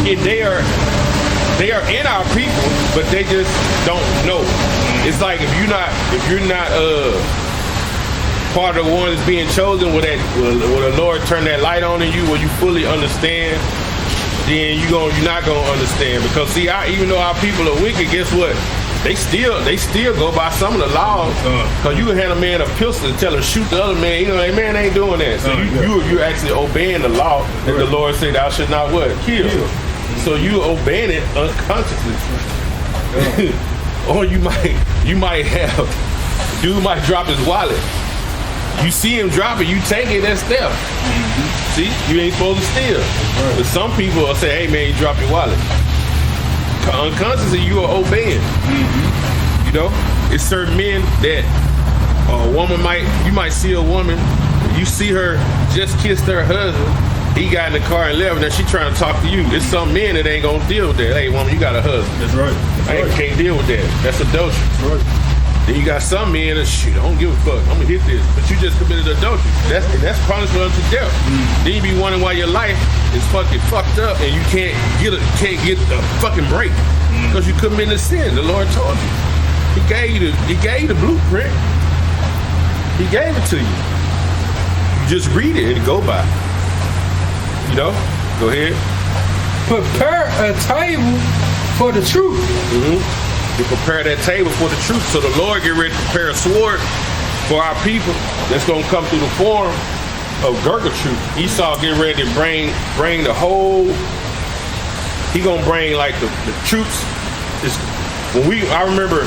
and they are in our people, but they just don't know. It's like if you're not part of the one that's being chosen, will the Lord turn that light on in you where you fully understand? Then you're not gonna understand, because see, even though our people are wicked, guess what? They still go by some of the laws. Cause you can hand a man a pistol and tell him shoot the other man. You know, that man ain't doing that. So you're actually obeying the law that the Lord said, "Thou should not what kill." So you obeying it unconsciously. Or you might have dude might drop his wallet. You see him drop it, you take it, that's theft. See, you ain't supposed to steal. But some people will say, "Hey man, you dropped your wallet." Unconsciously, you are obeying. You know, it's certain men that a woman you might see a woman, you see her just kissed her husband, he got in the car and left, now she trying to talk to you. There's some men that ain't gonna deal with that. "Hey woman, you got a husband." That's right. I can't deal with that. That's adultery. That's right. Then you got some men that I don't give a fuck. I'm gonna hit this, but you just committed adultery. That's punishment unto death. Then you be wondering why your life is fucking fucked up and you can't get a fucking break because you committed sin. The Lord told you. He gave you the blueprint. He gave it to you. You just read it and go by. You know. Go ahead. Prepare a table for the truth. To prepare that table for the truth. So the Lord get ready to prepare a sword for our people that's going to come through the form of Gurga truth. Esau get ready to bring the whole, he going to bring like the troops. I remember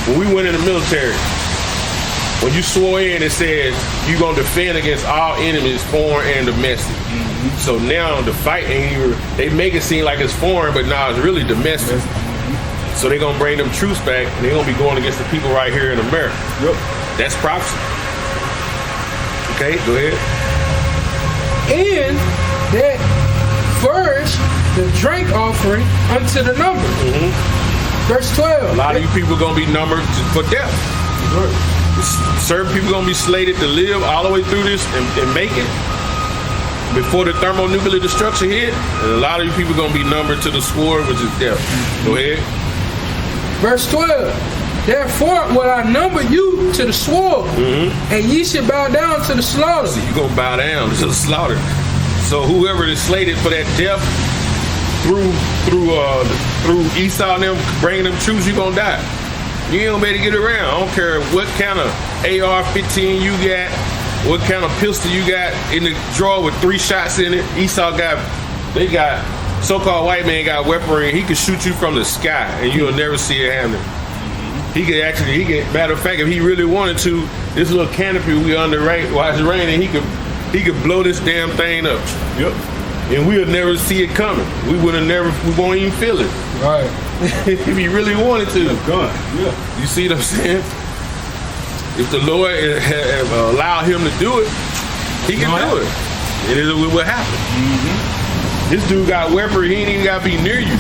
when we went in the military, when you swore in, it says you're going to defend against all enemies, foreign and domestic. So now the fight, they make it seem like it's foreign, but now it's really domestic. So they're going to bring them troops back, and they're going to be going against the people right here in America. Yep. That's prophecy. Okay, go ahead. And that first, the drink offering unto the number. Verse 12. A lot of you people are going to be numbered for death. Right. Certain people are going to be slated to live all the way through this and make it before the thermonuclear destruction hit. And a lot of you people are going to be numbered to the sword, which is death. Go ahead. Verse 12, therefore will I number you to the sword, and ye shall bow down to the slaughter. So you're going to bow down to the slaughter. So whoever is slated for that death through Esau and them bringing them troops, you're going to die. You ain't going to be able to get around. I don't care what kind of AR-15 you got, what kind of pistol you got in the drawer with 3 shots in it. Esau so-called white man got weaponry. He could shoot you from the sky and you'll never see it happen. He could matter of fact, if he really wanted to, this little canopy we under while it's raining, he could blow this damn thing up. Yep. And we'll never see it coming. We won't even feel it. Right. If he really wanted to. Gun. Yeah. You see what I'm saying? If the Lord have allowed him to do it, he can do it. And it will happen. This dude got weaponry, he ain't even got to be near you.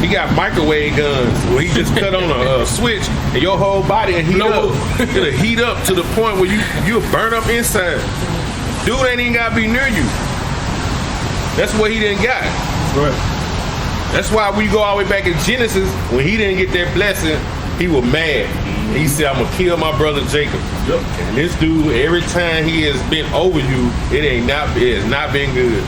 He got microwave guns where he just cut on a switch and your whole body will heat up. It'll heat up to the point where you'll burn up inside. Dude ain't even got to be near you. That's what he didn't got. Right. That's why we go all the way back in Genesis, when he didn't get that blessing, he was mad. He said, "I'm going to kill my brother Jacob." Yep. And this dude, every time he has been over you, it has not been good.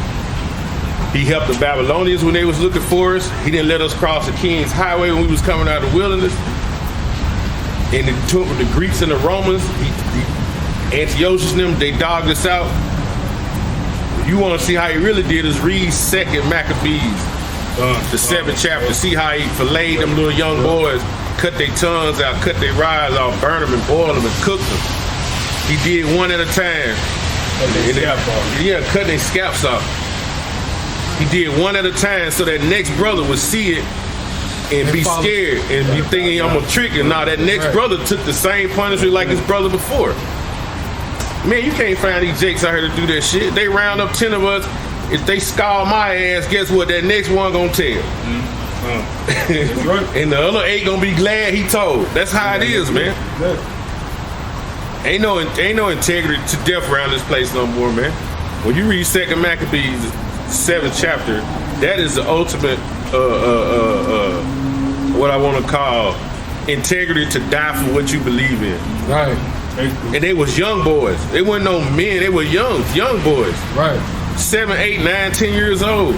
He helped the Babylonians when they was looking for us. He didn't let us cross the King's Highway when we was coming out of the wilderness. And the Greeks and the Romans, Antiochus and them, they dogged us out. If you want to see how he really did is read 2nd Maccabees, the 7th chapter. See how he filleted them little young boys, cut their tongues out, cut their eyes off, burn them and boil them and cook them. He did one at a time. Cut their scalps off. He did one at a time so that next brother would see it and be scared and be thinking I'm gonna trick him. Now that next brother took the same punishment like his brother before. Man, you can't find these jakes out here to do that shit. They round up 10 of us. If they scald my ass, guess what? That next one gonna tell. And the other 8 gonna be glad he told. That's how it is, man. Ain't no integrity to death around this place no more, man. When you read 2nd Maccabees, 7th chapter, That is the ultimate, what I want to call integrity, to die for what you believe in. Right. And they was young boys. They weren't no men. They were young boys. Right. 7, 8, 9, 10 years old.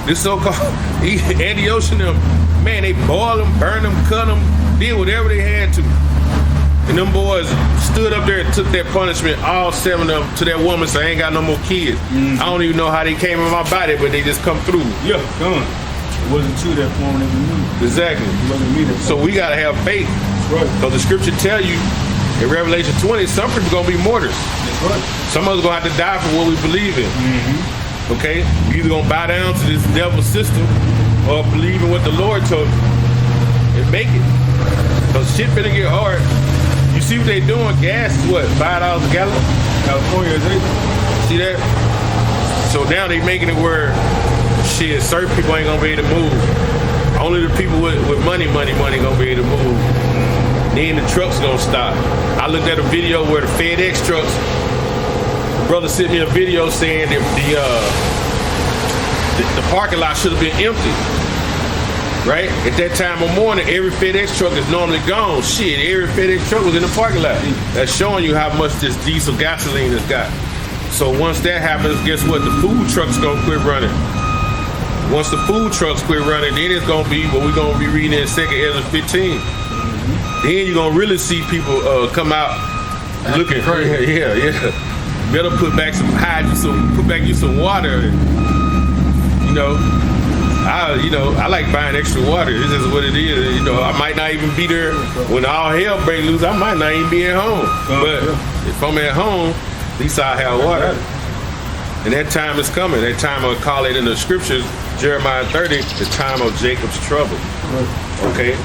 This so-called Andy Ocean, them, man, they boiled them, burned them, cut them, did whatever they had to. And them boys stood up there and took that punishment, all 7 of them, to that woman, so I ain't got no more kids. I don't even know how they came in my body, but they just come through. Yeah, gone. It wasn't you that formed it was me. Exactly. It wasn't me that So we got to have faith. That's right. Because the scripture tell you in Revelation 20, some people going to be martyrs. That's right. Some of us going to have to die for what we believe in. Okay? We either going to bow down to this devil system or believe in what the Lord told you and make it. Because shit finna get hard. You see what they doing? Gas is what? $5 a gallon? California is 8. See that? So now they making it where shit, certain people ain't gonna be able to move. Only the people with money gonna be able to move. Then the trucks gonna stop. I looked at a video where the FedEx trucks, the brother sent me a video saying that the parking lot should have been empty. Right? At that time of morning, every FedEx truck is normally gone. Shit, every FedEx truck was in the parking lot. That's showing you how much this diesel gasoline has got. So once that happens, guess what? The food trucks gonna quit running. Once the food trucks quit running, then it's gonna be what we're gonna be reading in 2 Ezra 15. Then you're gonna really see people come out looking. Yeah. Better put back some water. I like buying extra water. This is what it is. I might not even be there when all hell breaks loose. I might not even be at home. But if I'm at home, at least I have water. And that time is coming. That time, I'll call it in the scriptures, Jeremiah 30, the time of Jacob's trouble. Okay?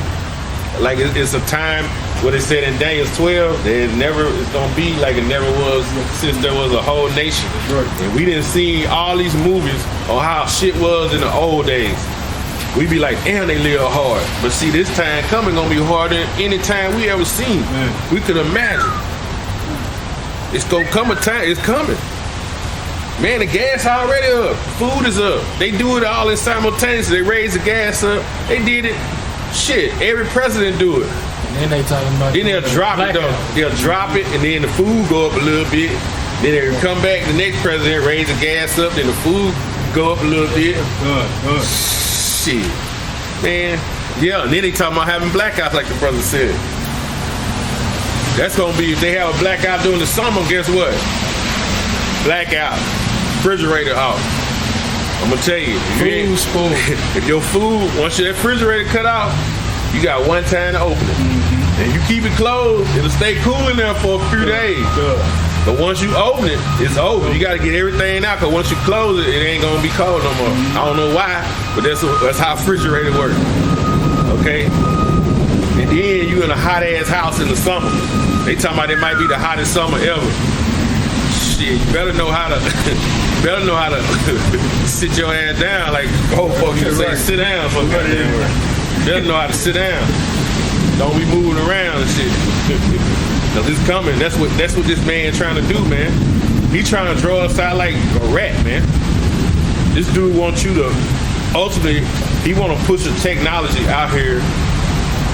Like it's a time, what it said in Daniel 12, that it's going to be like it never was since there was a whole nation. And we didn't see all these movies on how shit was in the old days. We be like, damn, they live hard. But see, this time coming going to be harder than any time we ever seen. We could imagine. It's going to come a time, it's coming. Man, the gas already up. Food is up. They do it all in simultaneously. They raise the gas up. They did it. Shit, every president do it. And then they talking about. Then they'll drop it though. They'll drop it, and then the food go up a little bit. Then they'll come back. The next president raise the gas up, then the food go up a little bit. Shit, man. Yeah, and then they talking about having blackouts, like the brother said. That's gonna be if they have a blackout during the summer. Guess what? Blackout. Refrigerator off. I'm gonna tell you, if your food, once your refrigerator cut off, you got one time to open it. And you keep it closed, it'll stay cool in there for a few days. But once you open it, it's over. You gotta get everything out, because once you close it, it ain't gonna be cold no more. I don't know why, but that's how refrigerator works. Okay? And then you in a hot ass house in the summer. They talking about it might be the hottest summer ever. Shit, you better know how to sit your ass down, like old folks used to say, sit down for better. You better know how to sit down. Don't be moving around and shit. Cause it's coming. That's what this man trying to do, man. He trying to draw us out like a rat, man. This dude wants you to ultimately, he want to push a technology out here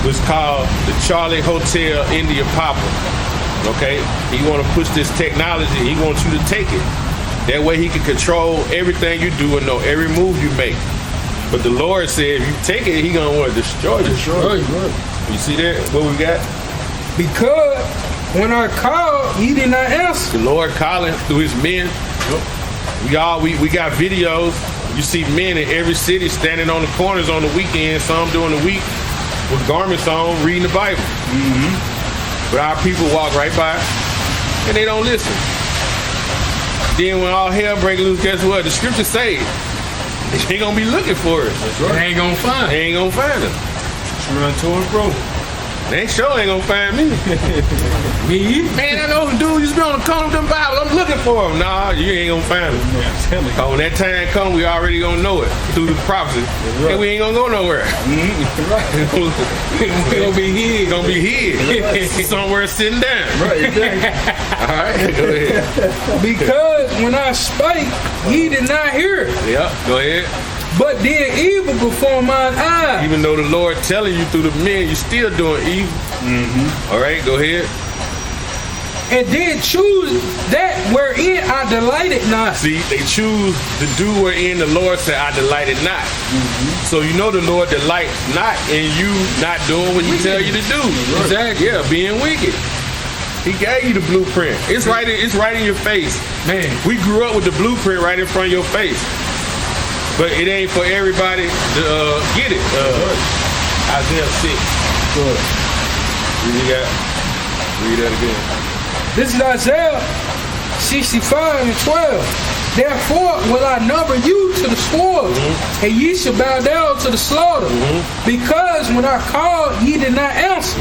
what's called the Charlie Hotel India Papa. Okay? He want to push this technology. He wants you to take it. That way he can control everything you do and know every move you make. But the Lord said if you take it, he going to want to destroy you. You see that? What we got? Because when I called, he did not answer. The Lord calling through his men. We got videos. You see men in every city standing on the corners on the weekend, some during the week, with garments on, reading the Bible. But our people walk right by and they don't listen. Then when all hell breaks loose, guess what? The scriptures say they ain't gonna be looking for it. That's right. They ain't gonna find it. They ain't gonna find it. Run to and fro. They sure ain't gonna find me. Me? Man, I know the dude used to be on the corner of them Bible. I'm looking for him. Nah, you ain't gonna find him. Oh, when that time come, we already gonna know it through the prophecy. And we ain't gonna go nowhere. We gonna be hid. Gonna be hid. Somewhere sitting down. Right, exactly. All right, go ahead. Because when I spake, he did not hear it. Yep, go ahead. but did evil before mine eyes. Even though the Lord telling you through the men, you still doing evil. All right, go ahead. And did choose that wherein I delighted not. See, they choose to do wherein the Lord said, I delighted not. So you know the Lord delight not in you not doing what He tell you to do. Exactly. Yeah, being wicked. He gave you the blueprint. It's right in your face. Man, We grew up with the blueprint right in front of your face. But it ain't for everybody to get it. Isaiah 6. Good. Read that again. this is Isaiah 65 and 12. Therefore will I number you to the sword, and ye shall bow down to the slaughter. Because when I called, ye did not answer.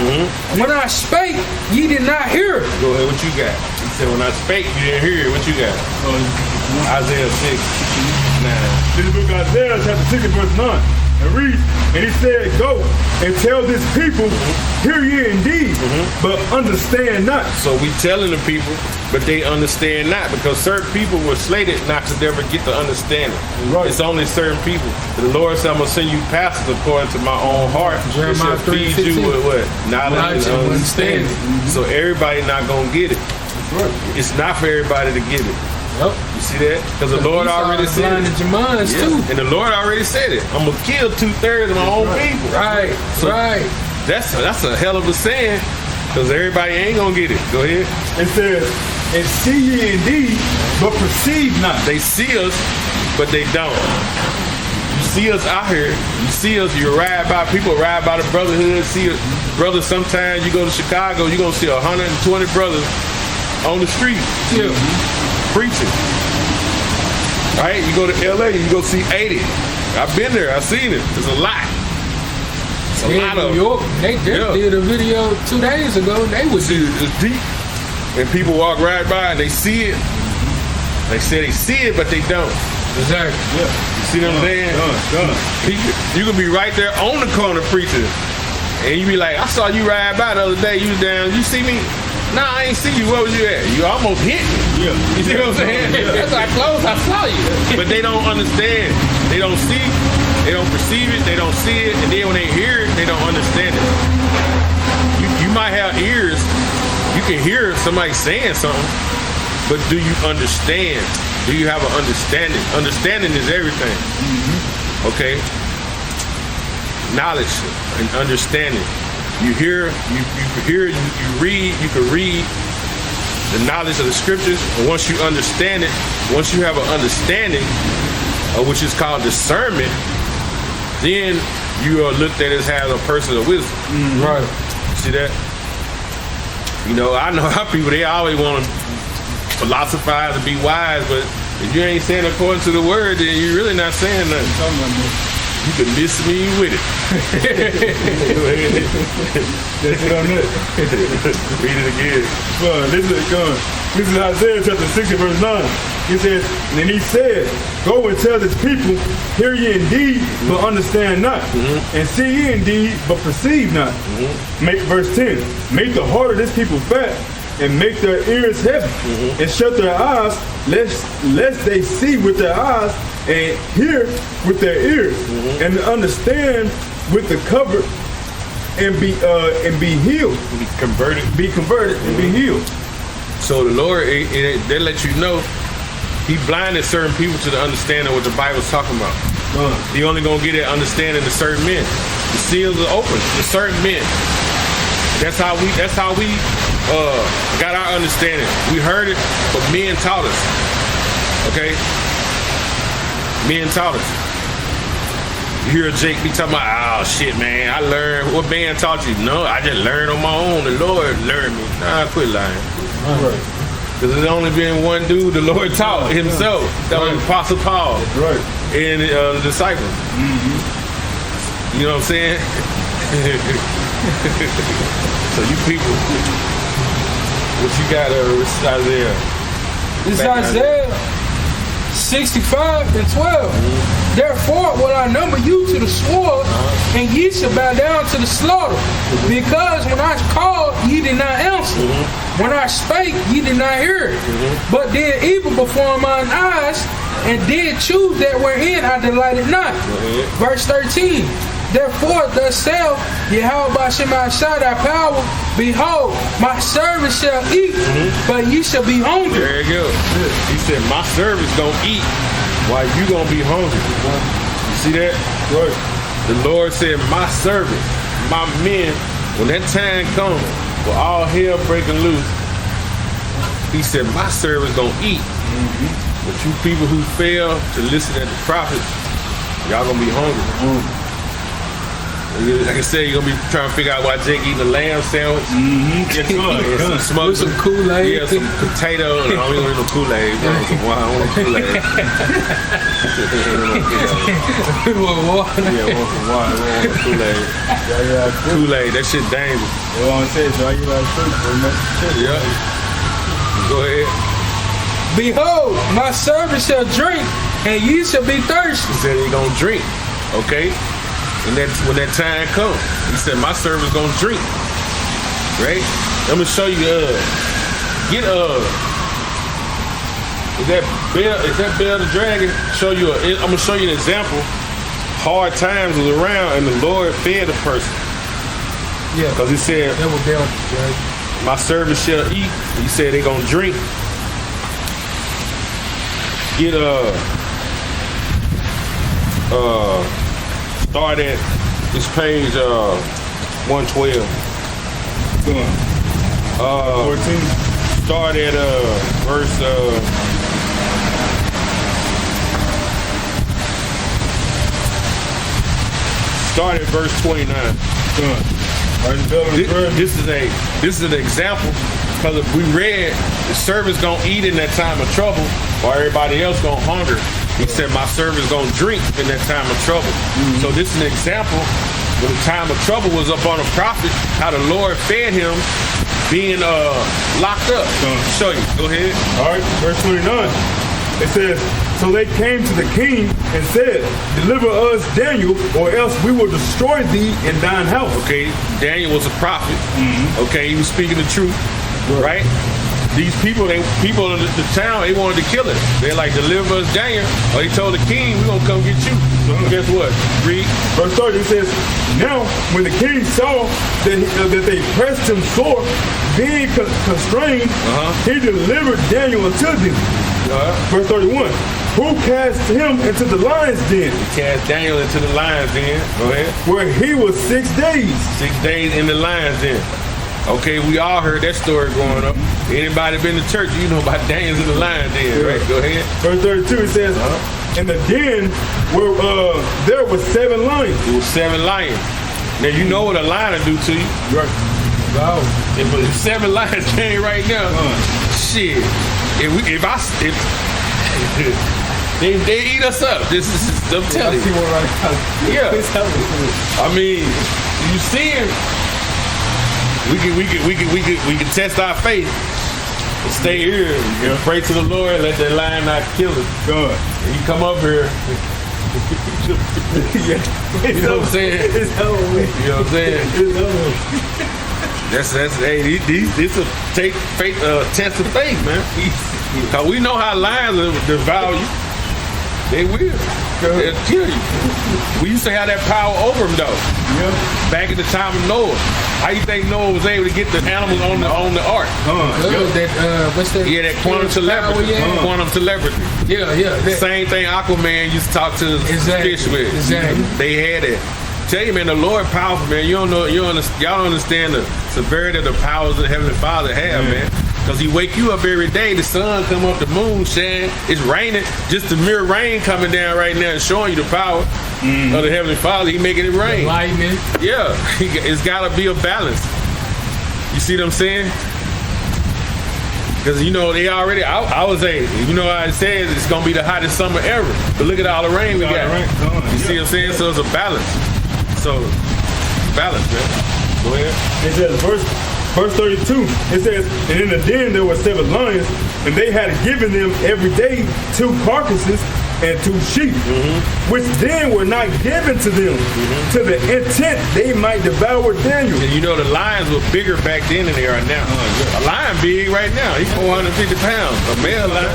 When I spake, ye did not hear. Go ahead, what you got? He said, when I spake, you didn't hear it. What you got? Isaiah 6, 9. This is book of Isaiah chapter 6 and verse 9. And reads, and he said, go and tell this people, hear ye indeed, but understand not. So we telling the people, but they understand not, because certain people were slated not to ever get to understand it. Right. It's only certain people. The Lord said, I'm going to send you pastors according to my own heart. It Jeremiah shall feed you 3:15. with what? Knowledge and understanding. So everybody not going to get it. Right. It's not for everybody to get it. Yep. You see that? Because the Lord already said it. Your minds too. And the Lord already said it. I'm going to kill 2/3 of my own people. Right, So right. That's a hell of a saying, because everybody ain't going to get it. Go ahead. It says, and see ye indeed, but perceive not. They see us, but they don't. You see us out here. You see us. You ride by. People ride by the brotherhood. See us, brothers. Sometimes you go to Chicago, you're gonna see 120 brothers on the street preaching. Right? You go to LA, you go see 80. I've been there. I've seen it. There's a lot. It's a lot of New York, they did a video 2 days ago. They was See, it's deep. And people walk right by and they see it. They say they see it, but they don't. exactly. Yeah. You see what I'm saying? Done. You could be right there on the corner preaching, and you be like, I saw you ride by the other day. You was down. You see me? Nah, I ain't see you. Where was you at? You almost hit me. Yeah. You see what I'm saying? That's how close I saw you. But they don't understand. They don't see. They don't perceive it. They don't see it. And then when they hear it, they don't understand it. You might have ears. You can hear somebody saying something, but do you understand? Do you have an understanding? Understanding is everything. Okay? Knowledge and understanding. You hear, you read, you can read the knowledge of the scriptures, and once you understand it, once you have an understanding of which is called discernment, then you are looked at as having a person of wisdom. Right. See that? You know, I know how people, they always want to philosophize and be wise, but if you ain't saying according to the word, then you're really not saying nothing. You can miss me with it. That's it on that. Read it again. Well, this is Isaiah chapter 60 verse 9. He says, and he said, go and tell this people, hear ye indeed, but understand not. And see ye indeed, but perceive not. Make verse 10. Make the heart of this people fat, and make their ears heavy, and shut their eyes, lest they see with their eyes, and hear with their ears, and understand with the cover, and be healed. Be converted. Be converted and be healed. So the Lord, they let you know, He blinded certain people to the understanding of what the Bible's talking about. He only gonna get that understanding to certain men. The seals are open to certain men. That's how we got our understanding. We heard it, but men taught us. Okay? Men taught us. You hear Jake be talking about, oh shit, man, I learned. What man taught you? No, I just learned on my own. The Lord learned me. Nah, quit lying. Right. Because there's only been one dude the Lord taught himself. That was Apostle Paul. Right. And the disciples. You know what I'm saying? So you people, what you got, Isaiah? This is Isaiah 65 and 12. Therefore will I number you to the sword, and ye shall bow down to the slaughter. Because when I called, ye did not answer. When I spake, ye did not hear it. But did evil before mine eyes, and did choose that wherein I delighted not. Verse 13. Therefore, thus saith Yahweh B'Shem Ashai thy power, behold, my servants shall eat, but ye shall be hungry. There you go. He said, my servants gonna eat while you gonna be hungry. You see that? Right. The Lord said, my servants, my men, when that time comes, with all hell breaking loose, he said, my servants gonna eat. But you people who fail to listen to the prophets, y'all gonna be hungry. Like I said, you're gonna be trying to figure out why Jake eating a lamb sandwich. With some Kool-Aid. Yeah, some potato. I don't even want no Kool-Aid. I want Kool-Aid. Water. Yeah, I want some water. I want Kool-Aid. Kool-Aid, that shit dangerous. They want to say, so you like fruit, Yeah. Go ahead. Behold, my servants shall drink, and ye shall be thirsty. He said he gonna drink. Okay? And when that time comes, he said, my servant's gonna drink. Right? I'm gonna show you, is that Bell the Dragon? I'm gonna show you an example. Hard times was around and the Lord fed a person. Yeah. Because he said, that was Bell the Dragon. My servants shall eat. He said they gonna drink. Start at this page 112. 14. Start at verse start at verse 29. This is an example, because if we read the servants gonna eat in that time of trouble while everybody else gonna hunger. He said, my servants gonna drink in that time of trouble. So this is an example when the time of trouble was up on a prophet, how the Lord fed him being locked up. Show you. Go ahead. All right, verse 29. It says, so they came to the king and said, deliver us Daniel, or else we will destroy thee in thine house. Okay, Daniel was a prophet. Okay, he was speaking the truth, right? These people in the town, they wanted to kill him. They're like, deliver us Daniel. Or he told the king, we're gonna come get you. So guess what? Read. Verse 30, it says, now when the king saw that they pressed him sore, being constrained, he delivered Daniel unto them. Verse 31, who cast him into the lion's den? He cast Daniel into the lion's den. Go ahead. Where he was 6 days. 6 days in the lion's den. Okay, we all heard that story growing up. Anybody been to church, you know about Daniel's in the lion's den, right? Go ahead. Verse 32, it says, in the den where there were 7 lions. There were 7 lions. Now you know what a lion will do to you. Right. Wow. If 7 lions came right now, shit. If they eat us up. This is, I'm telling you. Yeah. I mean, you see him. We can test our faith and stay here and pray to the Lord and let that lion not kill us. God. And you come up here. You know what I'm saying? It's over. You know what I'm saying? It's over. That's hey, this will take faith, test of faith, man. Cause we know how lions will devour you. They will. They'll kill you. We used to have that power over them, though. Yeah. Back in the time of Noah. How you think Noah was able to get the animals on the ark? What's that? Yeah, that quantum telepathy. Quantum telepathy. Yeah. Same thing Aquaman used to talk to fish with. Exactly. They had it. Tell you, man, the Lord powerful, man. Y'all don't understand the severity of the powers the Heavenly Father have, man. Because he wake you up every day. The sun come up, the moon shine. It's raining. Just the mere rain coming down right now and showing you the power of the Heavenly Father. He making it rain. The lightning. Yeah. It's got to be a balance. You see what I'm saying? Because, you know, they already, I was saying, you know how it says it's going to be the hottest summer ever. But look at all the rain we got. You see what I'm saying? So it's a balance. So, balance, man. Go ahead. It says, verse 32, it says, and in the den there were 7 lions, and they had given them every day 2 carcasses, and 2 sheep, which then were not given to them, to the intent they might devour Daniel. And you know the lions were bigger back then than they are now. A lion big right now. He's 450 pounds. A male lion.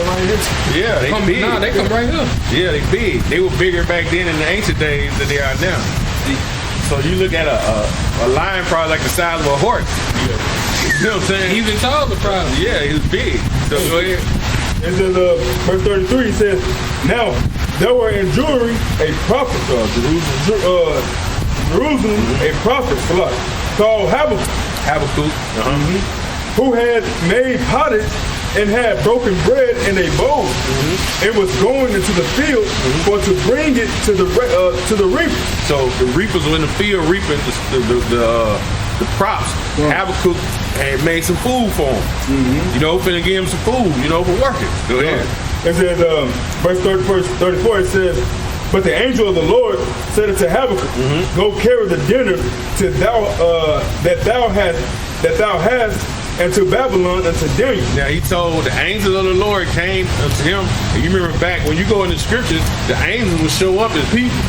Yeah, they big. Nah, they come right here. Yeah, they big. They were bigger back then in the ancient days than they are now. So you look at a lion probably like the size of a horse. You know what I'm saying? Even taller, probably. Yeah, he's big. So go ahead. It says, verse 33, he says, now there were in Jewry a prophet, Jerusalem, a prophet, called Habakkuk. who had made pottage and had broken bread in a bowl, and was going into the field for to bring it to the reapers. So the reapers were in the field reaping the crops. Habakkuk had made some food for him. You know, finna give him some food, you know, for working. Go ahead. It says, verse 34, it says, but the angel of the Lord said unto Habakkuk, go carry the dinner to that thou hast and to Babylon and to Daniel. Now he told the angel of the Lord came unto him. And you remember back when you go in the scriptures, the angels will show up as people.